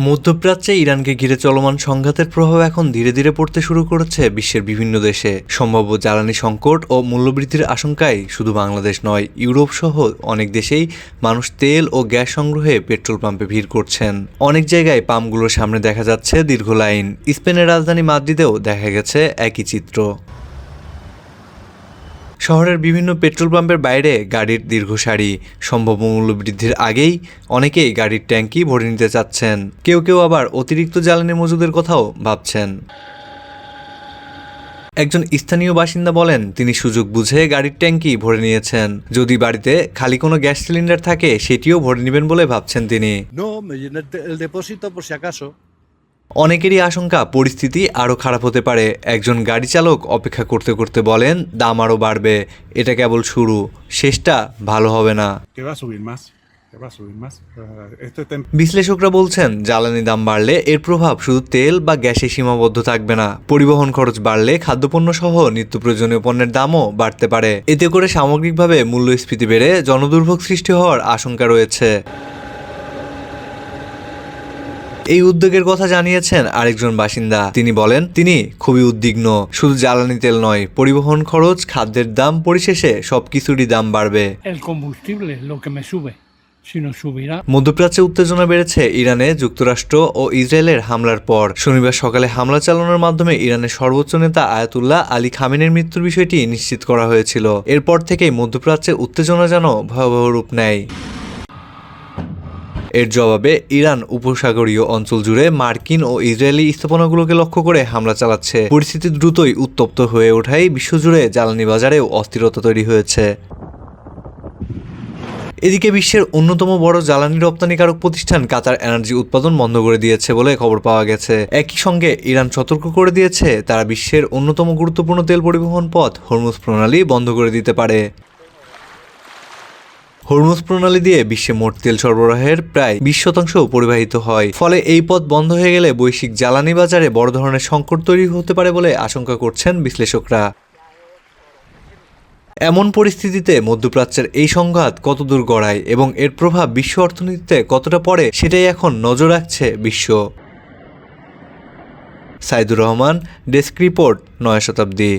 মধ্যপ্রাচ্যে ইরানকে ঘিরে চলমান সংঘাতের প্রভাব এখন ধীরে ধীরে পড়তে শুরু করেছে বিশ্বের বিভিন্ন দেশে। সম্ভাব্য জ্বালানি সংকট ও মূল্যবৃদ্ধির আশঙ্কায় শুধু বাংলাদেশ নয়, ইউরোপ সহ অনেক দেশেই মানুষ তেল ও গ্যাস সংগ্রহে পেট্রোল পাম্পে ভিড় করছেন। অনেক জায়গায় পাম্পগুলোর সামনে দেখা যাচ্ছে দীর্ঘ লাইন। স্পেনের রাজধানী মাদ্রিদেও দেখা গেছে একই চিত্র। শহরের বিভিন্ন পেট্রোল পাম্পের বাইরে গাড়ির দীর্ঘ সারি। সম্ভাব্য মূল্যবৃদ্ধির আগেই অনেকেই গাড়ির ট্যাঙ্কি ভরে নিতে চাচ্ছেন। কেউ কেউ আবার অতিরিক্ত জ্বালানি মজুদের কথাও ভাবছেন। একজন স্থানীয় বাসিন্দা বলেন, তিনি সুযোগ বুঝে গাড়ির ট্যাঙ্কি ভরে নিয়েছেন। যদি বাড়িতে খালি কোনো গ্যাস সিলিন্ডার থাকে সেটিও ভরে নেবেন বলে ভাবছেন তিনি। অনেকেরই আশঙ্কা পরিস্থিতি আরও খারাপ হতে পারে। একজন গাড়ি চালক অপেক্ষা করতে করতে বলেন, দাম আরও বাড়বে। এটা কেবল শুরু, শেষটা ভালো হবে না। বিশ্লেষকরা বলছেন, জ্বালানি দাম বাড়লে এর প্রভাব শুধু তেল বা গ্যাসে সীমাবদ্ধ থাকবে না। পরিবহন খরচ বাড়লে খাদ্যপণ্য সহ নিত্য প্রয়োজনীয় পণ্যের দামও বাড়তে পারে। এতে করে সামগ্রিকভাবে মূল্যস্ফীতি বেড়ে জনদুর্ভোগ সৃষ্টি হওয়ার আশঙ্কা রয়েছে। এই উদ্যোগের কথা জানিয়েছেন আরেকজন বাসিন্দা। তিনি বলেন, তিনি খুবই উদ্বিগ্ন। শুধু জ্বালানি তেল নয়, পরিবহন খরচ, খাদ্যের দাম, পরিশেষে সবকিছুরই দাম বাড়বে। মধ্যপ্রাচ্যে উত্তেজনা বেড়েছে ইরানে যুক্তরাষ্ট্র ও ইসরায়েলের হামলার পর। শনিবার সকালে হামলা চালানোর মাধ্যমে ইরানের সর্বোচ্চ নেতা আয়াতুল্লাহ আলী খামেনির মৃত্যুর বিষয়টি নিশ্চিত করা হয়েছিল। এরপর থেকেই মধ্যপ্রাচ্যে উত্তেজনা যেন ভয়াবহ রূপ নেয়। এর জবাবে ইরান উপসাগরীয় অঞ্চল জুড়ে মার্কিন ও ইসরায়েলি স্থাপনাগুলোকে লক্ষ্য করে হামলা চালাচ্ছে। পরিস্থিতি দ্রুতই উত্তপ্ত হয়ে ওঠায় বিশ্বজুড়ে জ্বালানি বাজারেও অস্থিরতা তৈরি হয়েছে। এদিকে বিশ্বের অন্যতম বড় জ্বালানি রপ্তানিকারক প্রতিষ্ঠান কাতার এনার্জি উৎপাদন বন্ধ করে দিয়েছে বলে খবর পাওয়া গেছে। একই সঙ্গে ইরান সতর্ক করে দিয়েছে, তারা বিশ্বের অন্যতম গুরুত্বপূর্ণ তেল পরিবহন পথ হরমুজ প্রণালী বন্ধ করে দিতে পারে। হরমুজ প্রণালী দিয়ে বিশ্বে মোট তেল সরবরাহের প্রায় 20% পরিবাহিত হয়। ফলে এই পথ বন্ধ হয়ে গেলে বৈশ্বিক জ্বালানি বাজারে বড় ধরনের সংকট তৈরি হতে পারে বলে আশঙ্কা করছেন বিশ্লেষকরা। এমন পরিস্থিতিতে মধ্যপ্রাচ্যের এই সংঘাত কতদূর গড়ায় এবং এর প্রভাব বিশ্ব অর্থনীতিতে কতটা পড়ে, সেটাই এখন নজর রাখছে বিশ্ব। সাইদুর রহমান, ডেস্ক রিপোর্ট, নয়া শতাব্দী।